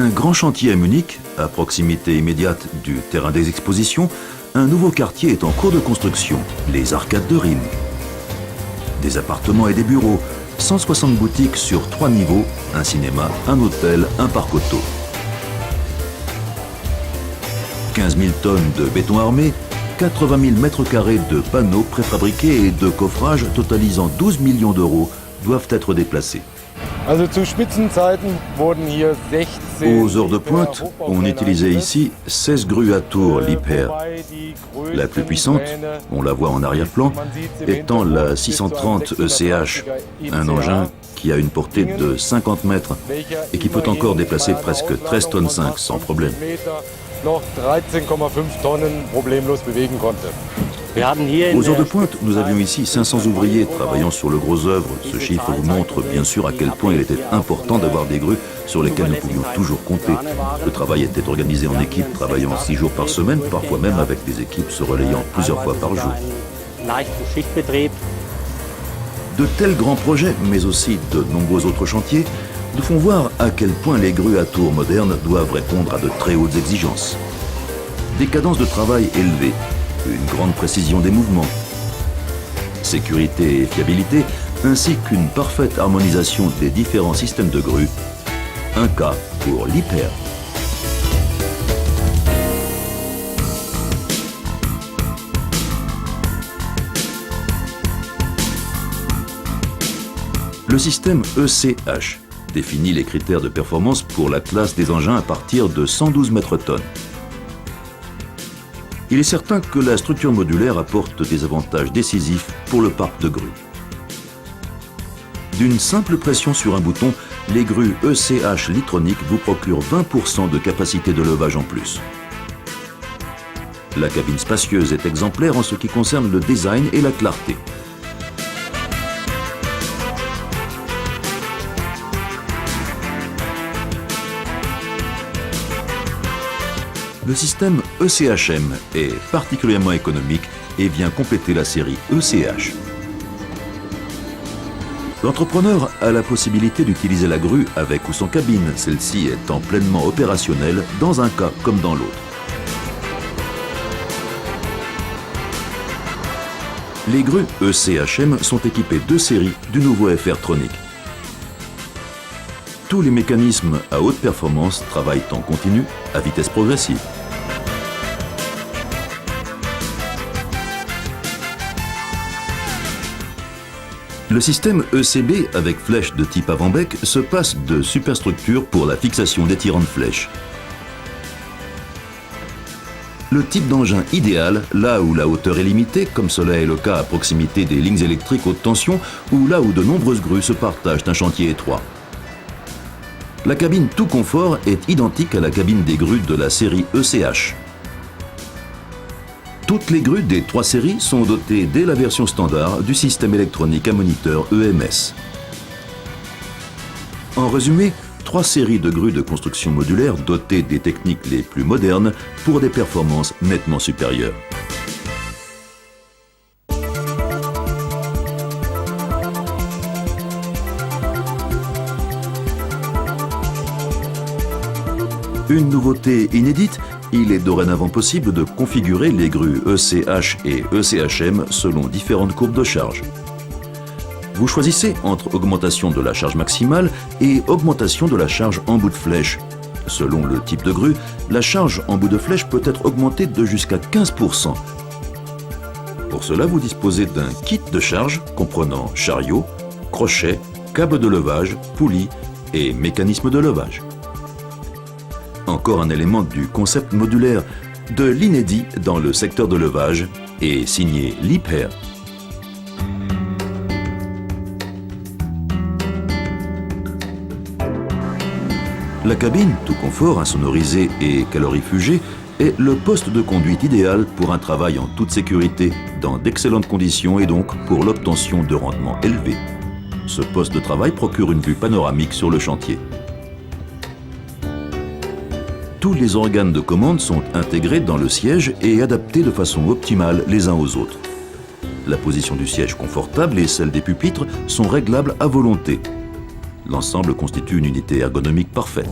Un grand chantier à Munich, à proximité immédiate du terrain des expositions, un nouveau quartier est en cours de construction, les Arcades de Rhin. Des appartements et des bureaux, 160 boutiques sur 3 niveaux, un cinéma, un hôtel, un parc auto. 15 000 tonnes de béton armé, 80 000 mètres carrés de panneaux préfabriqués et de coffrages totalisant 12 millions d'euros doivent être déplacés. Aux heures de pointe, on utilisait ici 16 grues à tour Liebherr. La plus puissante, on la voit en arrière-plan, étant la 630 ECH, un engin qui a une portée de 50 mètres et qui peut encore déplacer presque 13 tonnes 5 sans problème. Aux heures de pointe, nous avions ici 500 ouvriers travaillant sur le gros œuvre. Ce chiffre vous montre bien sûr à quel point il était important d'avoir des grues sur lesquelles nous pouvions toujours compter. Le travail était organisé en équipe, travaillant 6 jours par semaine, parfois même avec des équipes se relayant plusieurs fois par jour. De tels grands projets, mais aussi de nombreux autres chantiers, nous font voir à quel point les grues à tour modernes doivent répondre à de très hautes exigences. Des cadences de travail élevées, une grande précision des mouvements, sécurité et fiabilité, ainsi qu'une parfaite harmonisation des différents systèmes de grues. Un cas pour Liebherr. Le système ECH définit les critères de performance pour la classe des engins à partir de 112 mètres-tonnes. Il est certain que la structure modulaire apporte des avantages décisifs pour le parc de grues. D'une simple pression sur un bouton, les grues ECH Litronic vous procurent 20% de capacité de levage en plus. La cabine spacieuse est exemplaire en ce qui concerne le design et la clarté. Le système ECHM est particulièrement économique et vient compléter la série ECH. L'entrepreneur a la possibilité d'utiliser la grue avec ou sans cabine, celle-ci étant pleinement opérationnelle dans un cas comme dans l'autre. Les grues ECHM sont équipées de série du nouveau FR-Tronic. Tous les mécanismes à haute performance travaillent en continu, à vitesse progressive. Le système ECB avec flèche de type avant-bec se passe de superstructure pour la fixation des tirants de flèche. Le type d'engin idéal, là où la hauteur est limitée, comme cela est le cas à proximité des lignes électriques haute tension ou là où de nombreuses grues se partagent un chantier étroit. La cabine tout confort est identique à la cabine des grues de la série ECH. Toutes les grues des 3 séries sont dotées dès la version standard du système électronique à moniteur EMS. En résumé, 3 séries de grues de construction modulaire dotées des techniques les plus modernes pour des performances nettement supérieures. Une nouveauté inédite, il est dorénavant possible de configurer les grues ECH et ECHM selon différentes courbes de charge. Vous choisissez entre augmentation de la charge maximale et augmentation de la charge en bout de flèche. Selon le type de grue, la charge en bout de flèche peut être augmentée de jusqu'à 15%. Pour cela, vous disposez d'un kit de charge comprenant chariot, crochet, câble de levage, poulie et mécanisme de levage. Encore un élément du concept modulaire, de l'inédit dans le secteur de levage, et signé Liebherr. La cabine, tout confort, insonorisée et calorifugée, est le poste de conduite idéal pour un travail en toute sécurité, dans d'excellentes conditions et donc pour l'obtention de rendements élevés. Ce poste de travail procure une vue panoramique sur le chantier. Tous les organes de commande sont intégrés dans le siège et adaptés de façon optimale les uns aux autres. La position du siège confortable et celle des pupitres sont réglables à volonté. L'ensemble constitue une unité ergonomique parfaite.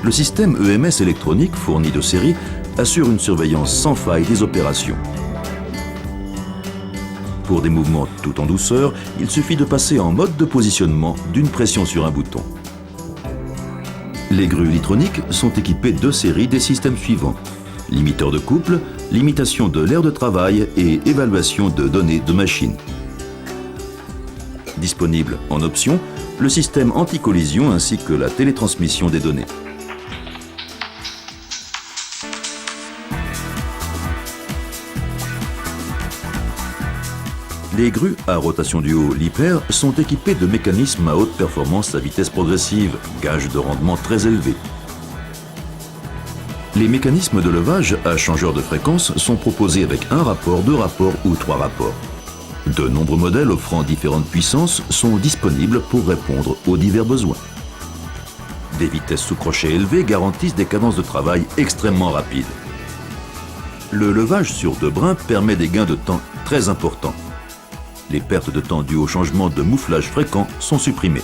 Le système EMS électronique fourni de série assure une surveillance sans faille des opérations. Pour des mouvements tout en douceur, il suffit de passer en mode de positionnement d'une pression sur un bouton. Les grues litroniques sont équipées de série des systèmes suivants: limiteur de couple, limitation de l'aire de travail et évaluation de données de machine. Disponible en option, le système anti-collision ainsi que la télétransmission des données. Les grues à rotation du haut Liebherr sont équipées de mécanismes à haute performance à vitesse progressive, gage de rendement très élevé. Les mécanismes de levage à changeur de fréquence sont proposés avec un rapport, deux rapports ou trois rapports. De nombreux modèles offrant différentes puissances sont disponibles pour répondre aux divers besoins. Des vitesses sous crochet élevées garantissent des cadences de travail extrêmement rapides. Le levage sur deux brins permet des gains de temps très importants. Les pertes de temps dues au changement de mouflage fréquent sont supprimées.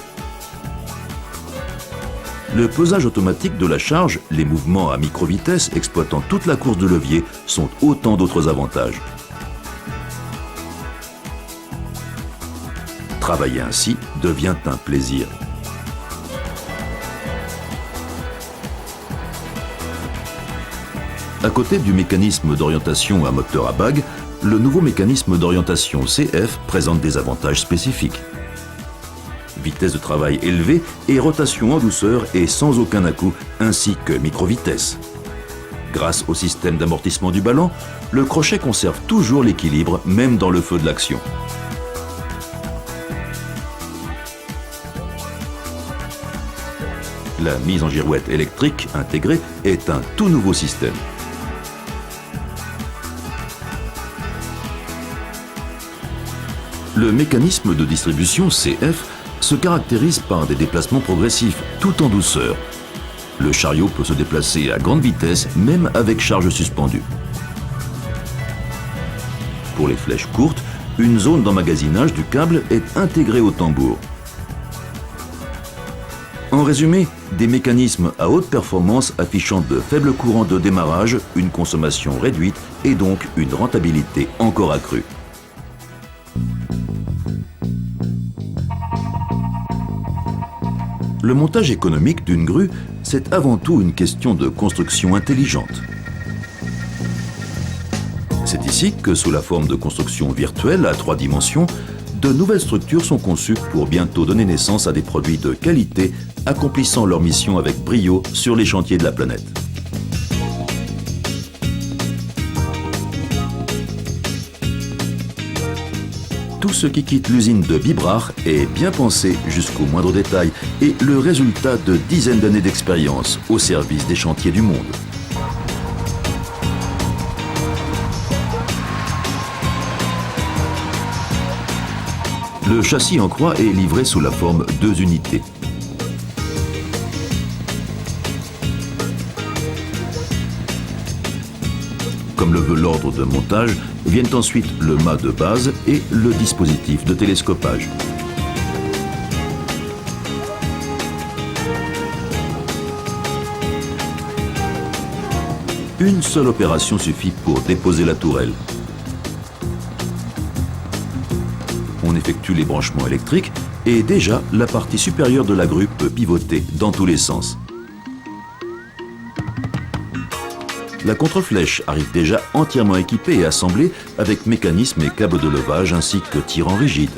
Le pesage automatique de la charge, les mouvements à micro-vitesse exploitant toute la course de levier sont autant d'autres avantages. Travailler ainsi devient un plaisir. À côté du mécanisme d'orientation à moteur à bague, le nouveau mécanisme d'orientation CF présente des avantages spécifiques. Vitesse de travail élevée et rotation en douceur et sans aucun à-coup, ainsi que micro-vitesse. Grâce au système d'amortissement du ballon, le crochet conserve toujours l'équilibre, même dans le feu de l'action. La mise en girouette électrique intégrée est un tout nouveau système. Le mécanisme de distribution CF se caractérise par des déplacements progressifs, tout en douceur. Le chariot peut se déplacer à grande vitesse, même avec charge suspendue. Pour les flèches courtes, une zone d'emmagasinage du câble est intégrée au tambour. En résumé, des mécanismes à haute performance affichant de faibles courants de démarrage, une consommation réduite et donc une rentabilité encore accrue. Le montage économique d'une grue, c'est avant tout une question de construction intelligente. C'est ici que, sous la forme de construction virtuelle à 3 dimensions, de nouvelles structures sont conçues pour bientôt donner naissance à des produits de qualité, accomplissant leur mission avec brio sur les chantiers de la planète. Tout ce qui quitte l'usine de Bibrach est bien pensé jusqu'au moindre détail et le résultat de dizaines d'années d'expérience au service des chantiers du monde. Le châssis en croix est livré sous la forme 2 unités. Comme le veut l'ordre de montage, viennent ensuite le mât de base et le dispositif de télescopage. Une seule opération suffit pour déposer la tourelle. On effectue les branchements électriques et déjà la partie supérieure de la grue peut pivoter dans tous les sens. La contreflèche arrive déjà entièrement équipée et assemblée avec mécanisme et câble de levage ainsi que tirant rigide.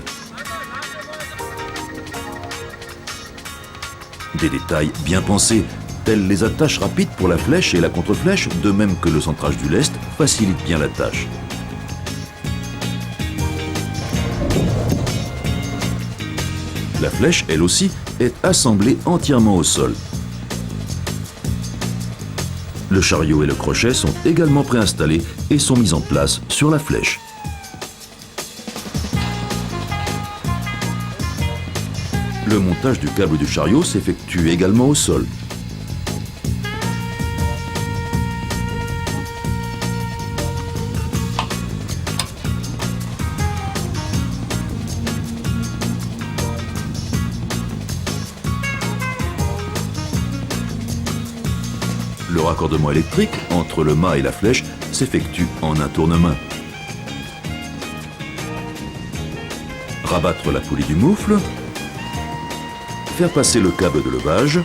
Des détails bien pensés, tels les attaches rapides pour la flèche et la contreflèche, de même que le centrage du lest, facilitent bien la tâche. La flèche, elle aussi, est assemblée entièrement au sol. Le chariot et le crochet sont également préinstallés et sont mis en place sur la flèche. Le montage du câble du chariot s'effectue également au sol. Le raccordement électrique entre le mât et la flèche s'effectue en un tournement. Rabattre la poulie du moufle, faire passer le câble de levage.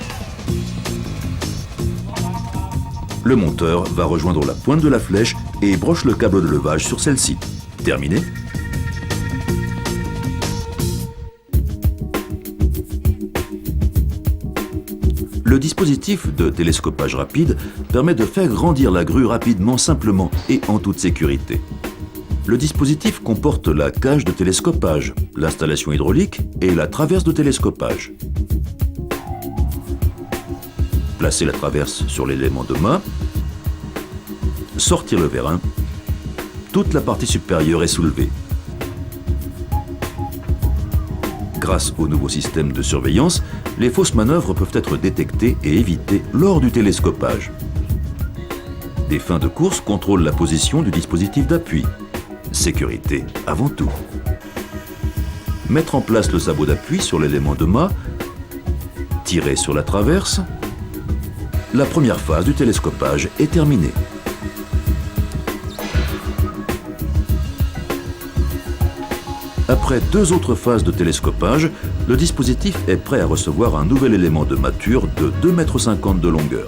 Le monteur va rejoindre la pointe de la flèche et broche le câble de levage sur celle-ci. Terminé. Le dispositif de télescopage rapide permet de faire grandir la grue rapidement, simplement et en toute sécurité. Le dispositif comporte la cage de télescopage, l'installation hydraulique et la traverse de télescopage. Placer la traverse sur l'élément de mât, sortir le vérin, toute la partie supérieure est soulevée. Grâce au nouveau système de surveillance, les fausses manœuvres peuvent être détectées et évitées lors du télescopage. Des fins de course contrôlent la position du dispositif d'appui. Sécurité avant tout. Mettre en place le sabot d'appui sur l'élément de mât, tirer sur la traverse. La première phase du télescopage est terminée. Après 2 autres phases de télescopage, le dispositif est prêt à recevoir un nouvel élément de mâture de 2,50 m de longueur.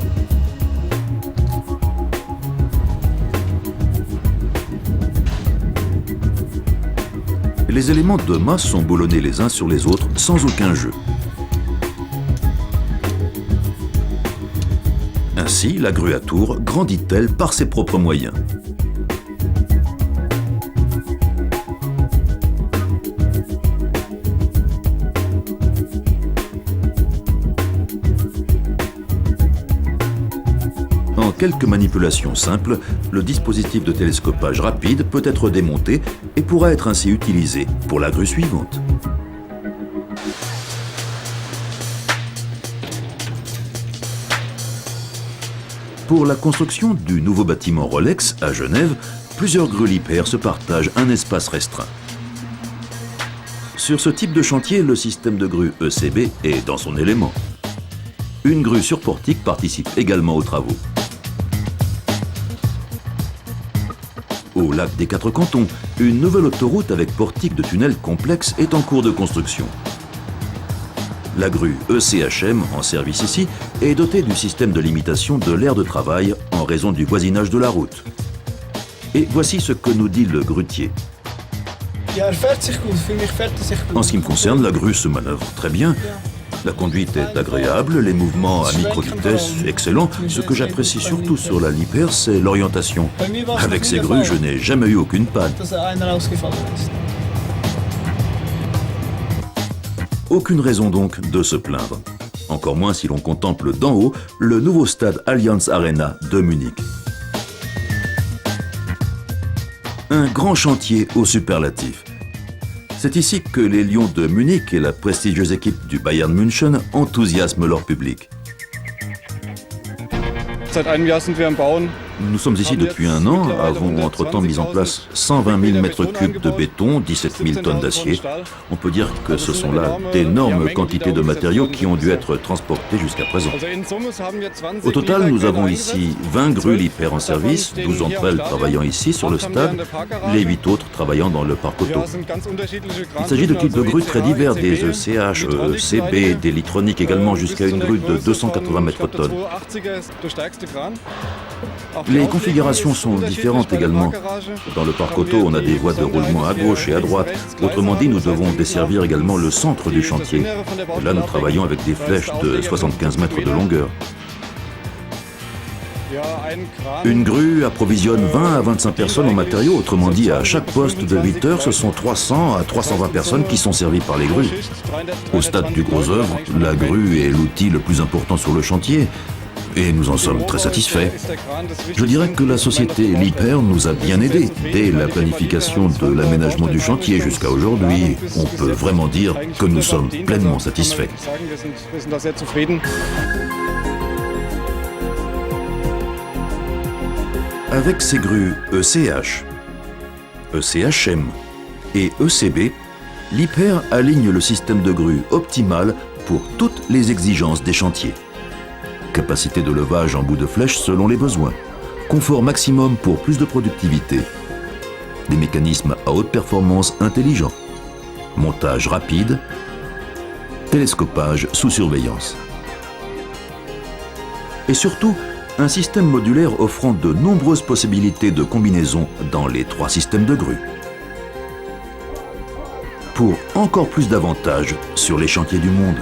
Les éléments de mât sont boulonnés les uns sur les autres sans aucun jeu. Ainsi, la grue à tour grandit-elle par ses propres moyens. En quelques manipulations simples, le dispositif de télescopage rapide peut être démonté et pourra être ainsi utilisé pour la grue suivante. Pour la construction du nouveau bâtiment Rolex à Genève, plusieurs grues Liebherr se partagent un espace restreint. Sur ce type de chantier, le système de grue ECB est dans son élément. Une grue sur portique participe également aux travaux. Au lac des Quatre Cantons, une nouvelle autoroute avec portique de tunnel complexe est en cours de construction. La grue ECHM, en service ici, est dotée du système de limitation de l'aire de travail en raison du voisinage de la route. Et voici ce que nous dit le grutier. En ce qui me concerne, la grue se manœuvre très bien. La conduite est agréable, les mouvements à micro-vitesse excellents. Ce que j'apprécie surtout sur la Liebherr, c'est l'orientation. Avec ces grues, je n'ai jamais eu aucune panne. Aucune raison donc de se plaindre. Encore moins si l'on contemple d'en haut le nouveau stade Allianz Arena de Munich. Un grand chantier au superlatif. C'est ici que les Lions de Munich et la prestigieuse équipe du Bayern München enthousiasment leur public. Nous sommes ici depuis 1 an, avons entre-temps mis en place 120 000 mètres cubes de béton, 17 000 tonnes d'acier. On peut dire que ce sont là d'énormes quantités de matériaux qui ont dû être transportés jusqu'à présent. Au total, nous avons ici 20 grues Liebherr en service, 12 d'entre elles travaillant ici sur le stade, les 8 autres travaillant dans le parc auto. Il s'agit de types de grues très divers, des ECH, ECB, des litroniques également, jusqu'à une grue de 280 mètres tonnes. Les configurations sont différentes également. Dans le parc auto, on a des voies de roulement à gauche et à droite. Autrement dit, nous devons desservir également le centre du chantier. Et là, nous travaillons avec des flèches de 75 mètres de longueur. Une grue approvisionne 20 à 25 personnes en matériaux. Autrement dit, à chaque poste de 8 heures, ce sont 300 à 320 personnes qui sont servies par les grues. Au stade du gros œuvre, la grue est l'outil le plus important sur le chantier. Et nous en sommes très satisfaits. Je dirais que la société Liebherr nous a bien aidés. Dès la planification de l'aménagement du chantier jusqu'à aujourd'hui, on peut vraiment dire que nous sommes pleinement satisfaits. Avec ces grues ECH, ECHM et ECB, Liebherr aligne le système de grues optimal pour toutes les exigences des chantiers. capacité de levage en bout de flèche selon les besoins, confort maximum pour plus de productivité, des mécanismes à haute performance intelligents, montage rapide, télescopage sous surveillance. Et surtout, un système modulaire offrant de nombreuses possibilités de combinaison dans les 3 systèmes de grue. Pour encore plus d'avantages sur les chantiers du monde.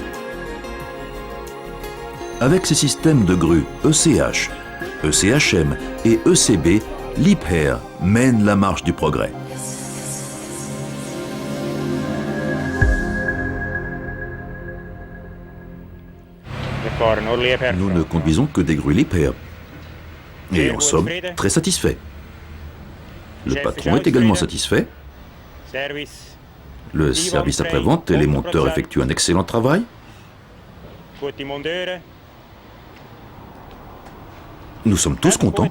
Avec ces systèmes de grue ECH, ECHM et ECB, Liebherr mène la marche du progrès. Nous ne conduisons que des grues Liebherr. Et en somme, très satisfaits. Le patron est également satisfait. Le service après-vente et les monteurs effectuent un excellent travail. Nous sommes tous contents.